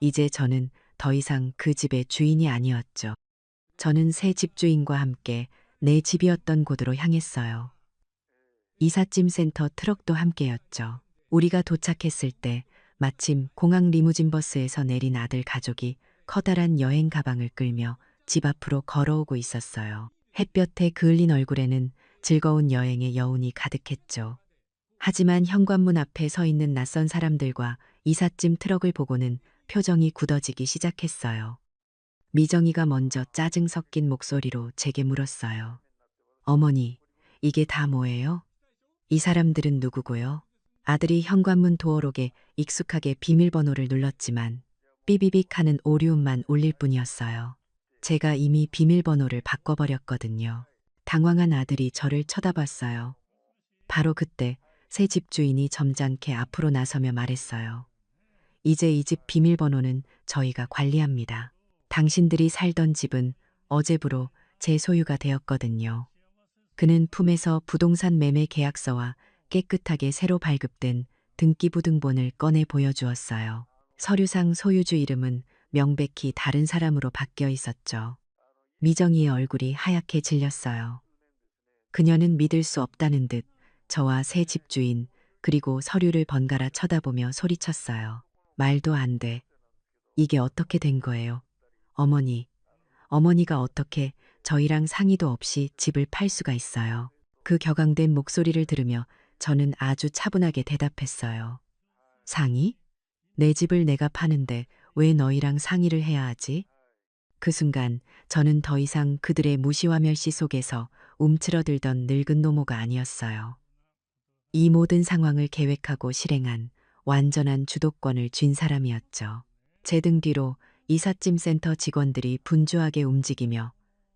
이제 저는 더 이상 그 집의 주인이 아니었죠. 저는 새 집주인과 함께 내 집이었던 곳으로 향했어요. 이삿짐 센터 트럭도 함께였죠. 우리가 도착했을 때 마침 공항 리무진 버스에서 내린 아들 가족이 커다란 여행 가방을 끌며 집 앞으로 걸어오고 있었어요. 햇볕에 그을린 얼굴에는 즐거운 여행의 여운이 가득했죠. 하지만 현관문 앞에 서 있는 낯선 사람들과 이삿짐 트럭을 보고는 표정이 굳어지기 시작했어요. 미정이가 먼저 짜증 섞인 목소리로 제게 물었어요. 어머니, 이게 다 뭐예요? 이 사람들은 누구고요? 아들이 현관문 도어록에 익숙하게 비밀번호를 눌렀지만 삐비빅 하는 오류음만 울릴 뿐이었어요. 제가 이미 비밀번호를 바꿔버렸거든요. 당황한 아들이 저를 쳐다봤어요. 바로 그때 새 집주인이 점잖게 앞으로 나서며 말했어요. 이제 이 집 비밀번호는 저희가 관리합니다. 당신들이 살던 집은 어제부로 제 소유가 되었거든요. 그는 품에서 부동산 매매 계약서와 깨끗하게 새로 발급된 등기부등본을 꺼내 보여주었어요. 서류상 소유주 이름은 명백히 다른 사람으로 바뀌어 있었죠. 미정이의 얼굴이 하얗게 질렸어요. 그녀는 믿을 수 없다는 듯 저와 새 집주인 그리고 서류를 번갈아 쳐다보며 소리쳤어요. 말도 안 돼. 이게 어떻게 된 거예요? 어머니, 어머니가 어떻게 저희랑 상의도 없이 집을 팔 수가 있어요. 그 격앙된 목소리를 들으며 저는 아주 차분하게 대답했어요. 상의? 내 집을 내가 파는데 왜 너희랑 상의를 해야 하지? 그 순간 저는 더 이상 그들의 무시와 멸시 속에서 움츠러들던 늙은 노모가 아니었어요. 이 모든 상황을 계획하고 실행한 완전한 주도권을 쥔 사람이었죠. 제 등 뒤로 이삿짐 센터 직원들이 분주하게 움직이며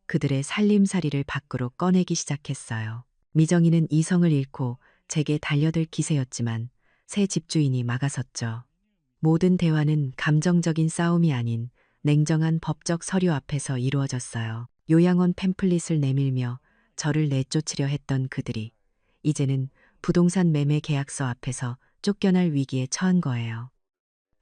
그들의 살림살이를 밖으로 꺼내기 시작했어요. 미정이는 이성을 잃고 제게 달려들 기세였지만 새 집주인이 막아섰죠. 모든 대화는 감정적인 싸움이 아닌 냉정한 법적 서류 앞에서 이루어졌어요. 요양원 팸플릿을 내밀며 저를 내쫓으려 했던 그들이 이제는 부동산 매매 계약서 앞에서 쫓겨날 위기에 처한 거예요.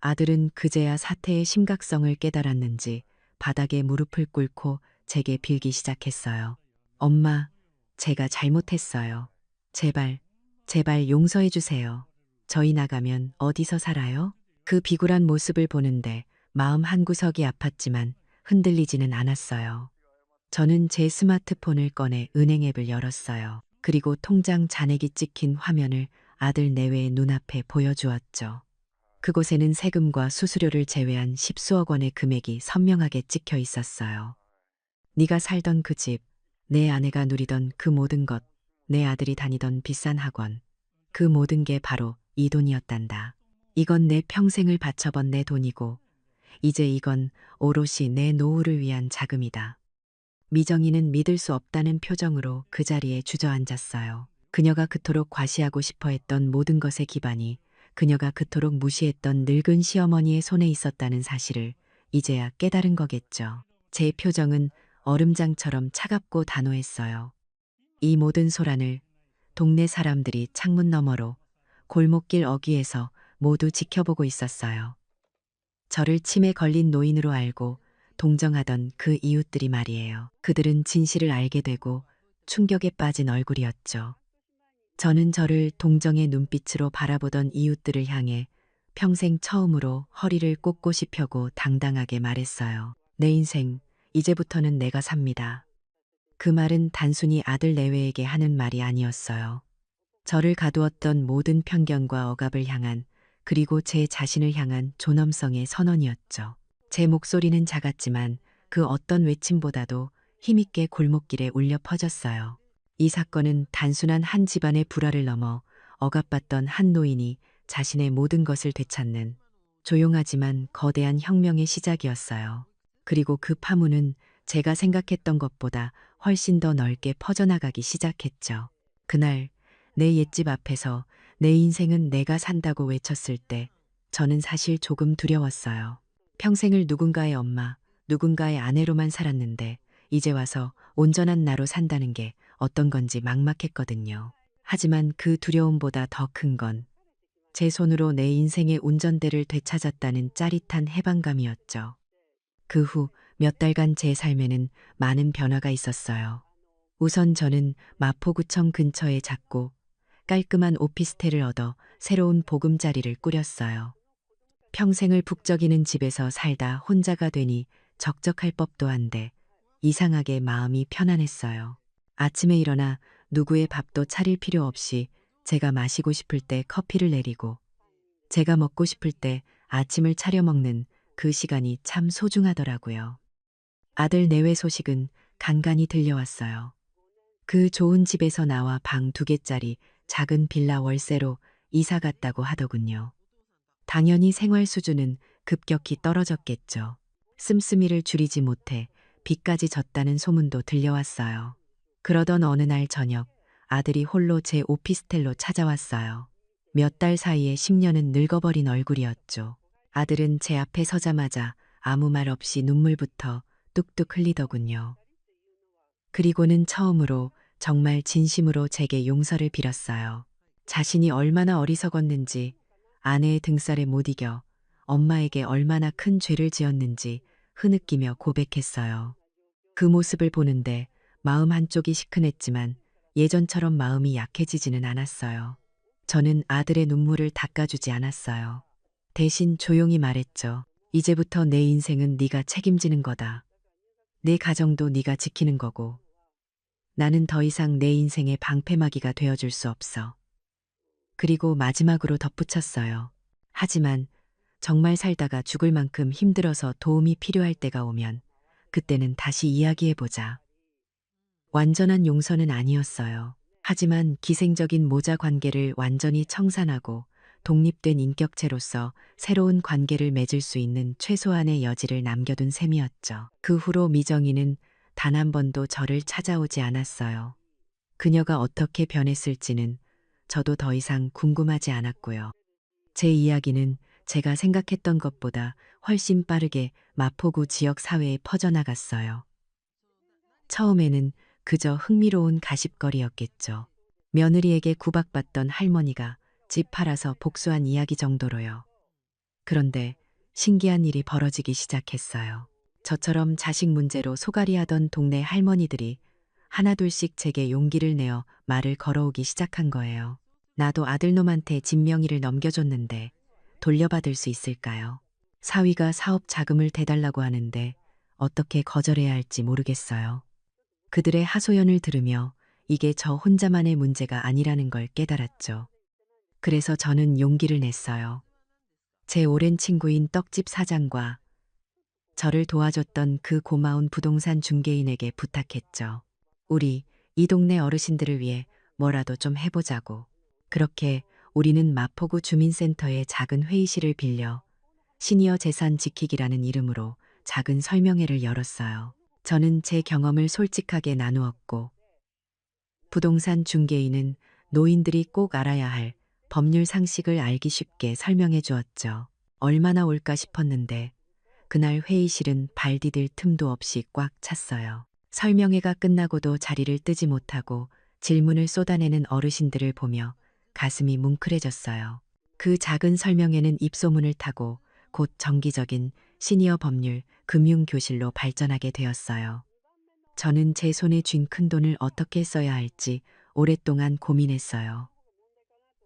아들은 그제야 사태의 심각성을 깨달았는지 바닥에 무릎을 꿇고 제게 빌기 시작했어요. 엄마, 제가 잘못했어요. 제발, 제발 용서해 주세요. 저희 나가면 어디서 살아요? 그 비굴한 모습을 보는데 마음 한구석이 아팠지만 흔들리지는 않았어요. 저는 제 스마트폰을 꺼내 은행 앱을 열었어요. 그리고 통장 잔액이 찍힌 화면을 아들 내외의 눈앞에 보여주었죠. 그곳에는 세금과 수수료를 제외한 십수억 원의 금액이 선명하게 찍혀 있었어요. 네가 살던 그 집, 내 아내가 누리던 그 모든 것, 내 아들이 다니던 비싼 학원, 그 모든 게 바로 이 돈이었단다. 이건 내 평생을 바쳐본 내 돈이고 이제 이건 오롯이 내 노후를 위한 자금이다. 미정이는 믿을 수 없다는 표정으로 그 자리에 주저앉았어요. 그녀가 그토록 과시하고 싶어 했던 모든 것의 기반이 그녀가 그토록 무시했던 늙은 시어머니의 손에 있었다는 사실을 이제야 깨달은 거겠죠. 제 표정은 얼음장처럼 차갑고 단호했어요. 이 모든 소란을 동네 사람들이 창문 너머로 골목길 어귀에서 모두 지켜보고 있었어요. 저를 침에 걸린 노인으로 알고 동정하던 그 이웃들이 말이에요. 그들은 진실을 알게 되고 충격에 빠진 얼굴이었죠. 저는 저를 동정의 눈빛으로 바라보던 이웃들을 향해 평생 처음으로 허리를 꼿꼿이 펴고 당당하게 말했어요. 내 인생, 이제부터는 내가 삽니다. 그 말은 단순히 아들 내외에게 하는 말이 아니었어요. 저를 가두었던 모든 편견과 억압을 향한 그리고 제 자신을 향한 존엄성의 선언이었죠. 제 목소리는 작았지만 그 어떤 외침보다도 힘있게 골목길에 울려 퍼졌어요. 이 사건은 단순한 한 집안의 불화를 넘어 억압받던 한 노인이 자신의 모든 것을 되찾는 조용하지만 거대한 혁명의 시작이었어요. 그리고 그 파문은 제가 생각했던 것보다 훨씬 더 넓게 퍼져나가기 시작했죠. 그날 내 옛집 앞에서 내 인생은 내가 산다고 외쳤을 때 저는 사실 조금 두려웠어요. 평생을 누군가의 엄마, 누군가의 아내로만 살았는데 이제 와서 온전한 나로 산다는 게 어떤 건지 막막했거든요. 하지만 그 두려움보다 더 큰 건 제 손으로 내 인생의 운전대를 되찾았다는 짜릿한 해방감이었죠. 그 후 몇 달간 제 삶에는 많은 변화가 있었어요. 우선 저는 마포구청 근처에 작고 깔끔한 오피스텔을 얻어 새로운 보금자리를 꾸렸어요. 평생을 북적이는 집에서 살다 혼자가 되니 적적할 법도 한데 이상하게 마음이 편안했어요. 아침에 일어나 누구의 밥도 차릴 필요 없이 제가 마시고 싶을 때 커피를 내리고 제가 먹고 싶을 때 아침을 차려 먹는 그 시간이 참 소중하더라고요. 아들 내외 소식은 간간히 들려왔어요. 그 좋은 집에서 나와 방 2개짜리 작은 빌라 월세로 이사 갔다고 하더군요. 당연히 생활 수준은 급격히 떨어졌겠죠. 씀씀이를 줄이지 못해 빚까지 졌다는 소문도 들려왔어요. 그러던 어느 날 저녁 아들이 홀로 제 오피스텔로 찾아왔어요. 몇 달 사이에 10년은 늙어버린 얼굴이었죠. 아들은 제 앞에 서자마자 아무 말 없이 눈물부터 뚝뚝 흘리더군요. 그리고는 처음으로 정말 진심으로 제게 용서를 빌었어요. 자신이 얼마나 어리석었는지 아내의 등살에 못 이겨 엄마에게 얼마나 큰 죄를 지었는지 흐느끼며 고백했어요. 그 모습을 보는데 마음 한쪽이 시큰했지만 예전처럼 마음이 약해지지는 않았어요. 저는 아들의 눈물을 닦아주지 않았어요. 대신 조용히 말했죠. 이제부터 내 인생은 네가 책임지는 거다. 내 가정도 네가 지키는 거고. 나는 더 이상 내 인생의 방패막이가 되어줄 수 없어. 그리고 마지막으로 덧붙였어요. 하지만 정말 살다가 죽을 만큼 힘들어서 도움이 필요할 때가 오면 그때는 다시 이야기해보자. 완전한 용서는 아니었어요. 하지만 기생적인 모자 관계를 완전히 청산하고 독립된 인격체로서 새로운 관계를 맺을 수 있는 최소한의 여지를 남겨둔 셈이었죠. 그 후로 미정이는 단 한 번도 저를 찾아오지 않았어요. 그녀가 어떻게 변했을지는 저도 더 이상 궁금하지 않았고요. 제 이야기는 제가 생각했던 것보다 훨씬 빠르게 마포구 지역 사회에 퍼져나갔어요. 처음에는 그저 흥미로운 가십거리였겠죠. 며느리에게 구박받던 할머니가 집 팔아서 복수한 이야기 정도로요. 그런데 신기한 일이 벌어지기 시작했어요. 저처럼 자식 문제로 소갈이하던 동네 할머니들이 하나둘씩 제게 용기를 내어 말을 걸어오기 시작한 거예요. 나도 아들놈한테 집 명의를 넘겨줬는데 돌려받을 수 있을까요? 사위가 사업 자금을 대달라고 하는데 어떻게 거절해야 할지 모르겠어요. 그들의 하소연을 들으며 이게 저 혼자만의 문제가 아니라는 걸 깨달았죠. 그래서 저는 용기를 냈어요. 제 오랜 친구인 떡집 사장과 저를 도와줬던 그 고마운 부동산 중개인에게 부탁했죠. 우리 이 동네 어르신들을 위해 뭐라도 좀 해보자고. 그렇게 우리는 마포구 주민센터의 작은 회의실을 빌려 시니어 재산 지키기라는 이름으로 작은 설명회를 열었어요. 저는 제 경험을 솔직하게 나누었고, 부동산 중개인은 노인들이 꼭 알아야 할 법률 상식을 알기 쉽게 설명해 주었죠. 얼마나 올까 싶었는데, 그날 회의실은 발 디딜 틈도 없이 꽉 찼어요. 설명회가 끝나고도 자리를 뜨지 못하고 질문을 쏟아내는 어르신들을 보며 가슴이 뭉클해졌어요. 그 작은 설명회는 입소문을 타고 곧 정기적인 시니어 법률 금융교실로 발전하게 되었어요. 저는 제 손에 쥔 큰돈을 어떻게 써야 할지 오랫동안 고민했어요.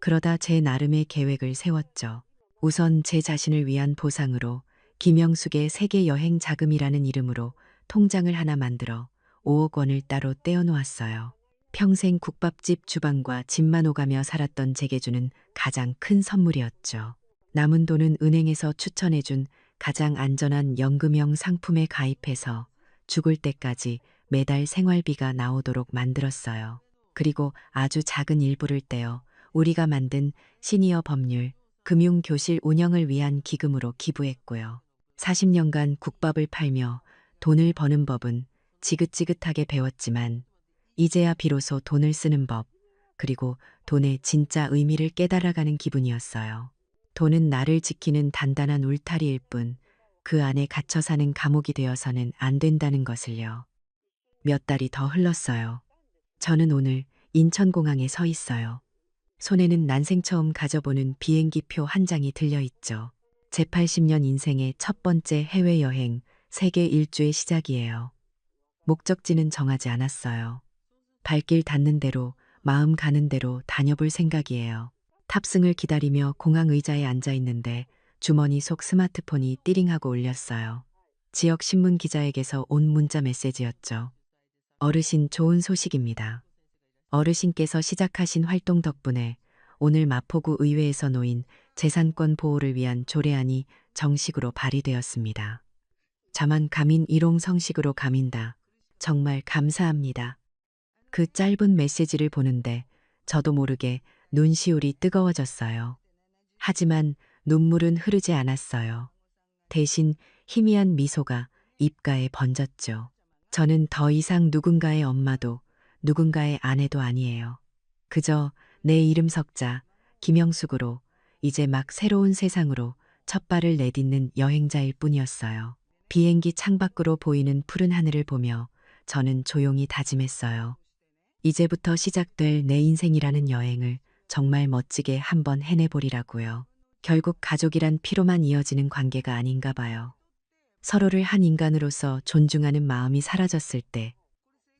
그러다 제 나름의 계획을 세웠죠. 우선 제 자신을 위한 보상으로 김영숙의 세계 여행 자금이라는 이름으로 통장을 하나 만들어 5억 원을 따로 떼어놓았어요. 평생 국밥집 주방과 집만 오가며 살았던 제게 주는 가장 큰 선물이었죠. 남은 돈은 은행에서 추천해준 가장 안전한 연금형 상품에 가입해서 죽을 때까지 매달 생활비가 나오도록 만들었어요. 그리고 아주 작은 일부를 떼어 우리가 만든 시니어 법률 금융교실 운영을 위한 기금으로 기부했고요. 40년간 국밥을 팔며 돈을 버는 법은 지긋지긋하게 배웠지만 이제야 비로소 돈을 쓰는 법, 그리고 돈의 진짜 의미를 깨달아가는 기분이었어요. 돈은 나를 지키는 단단한 울타리일 뿐 그 안에 갇혀 사는 감옥이 되어서는 안 된다는 것을요. 몇 달이 더 흘렀어요. 저는 오늘 인천공항에 서 있어요. 손에는 난생 처음 가져보는 비행기표 한 장이 들려있죠. 제 80년 인생의 첫 번째 해외여행, 세계 일주의 시작이에요. 목적지는 정하지 않았어요. 발길 닿는 대로, 마음 가는 대로 다녀볼 생각이에요. 탑승을 기다리며 공항 의자에 앉아 있는데 주머니 속 스마트폰이 띠링하고 울렸어요. 지역 신문 기자에게서 온 문자 메시지였죠. 어르신 좋은 소식입니다. 어르신께서 시작하신 활동 덕분에 오늘 마포구 의회에서 놓인 재산권 보호를 위한 조례안이 정식으로 발의되었습니다. 자만 가민 일용 성식으로 가민다. 정말 감사합니다. 그 짧은 메시지를 보는데 저도 모르게 눈시울이 뜨거워졌어요. 하지만 눈물은 흐르지 않았어요. 대신 희미한 미소가 입가에 번졌죠. 저는 더 이상 누군가의 엄마도 누군가의 아내도 아니에요. 그저 내 이름 석자 김영숙으로 이제 막 새로운 세상으로 첫 발을 내딛는 여행자일 뿐이었어요. 비행기 창밖으로 보이는 푸른 하늘을 보며 저는 조용히 다짐했어요. 이제부터 시작될 내 인생이라는 여행을 정말 멋지게 한번 해내보리라고요. 결국 가족이란 피로만 이어지는 관계가 아닌가 봐요. 서로를 한 인간으로서 존중하는 마음이 사라졌을 때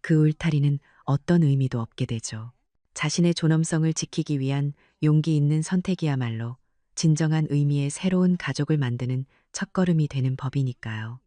그 울타리는 어떤 의미도 없게 되죠. 자신의 존엄성을 지키기 위한 용기 있는 선택이야말로 진정한 의미의 새로운 가족을 만드는 첫걸음이 되는 법이니까요.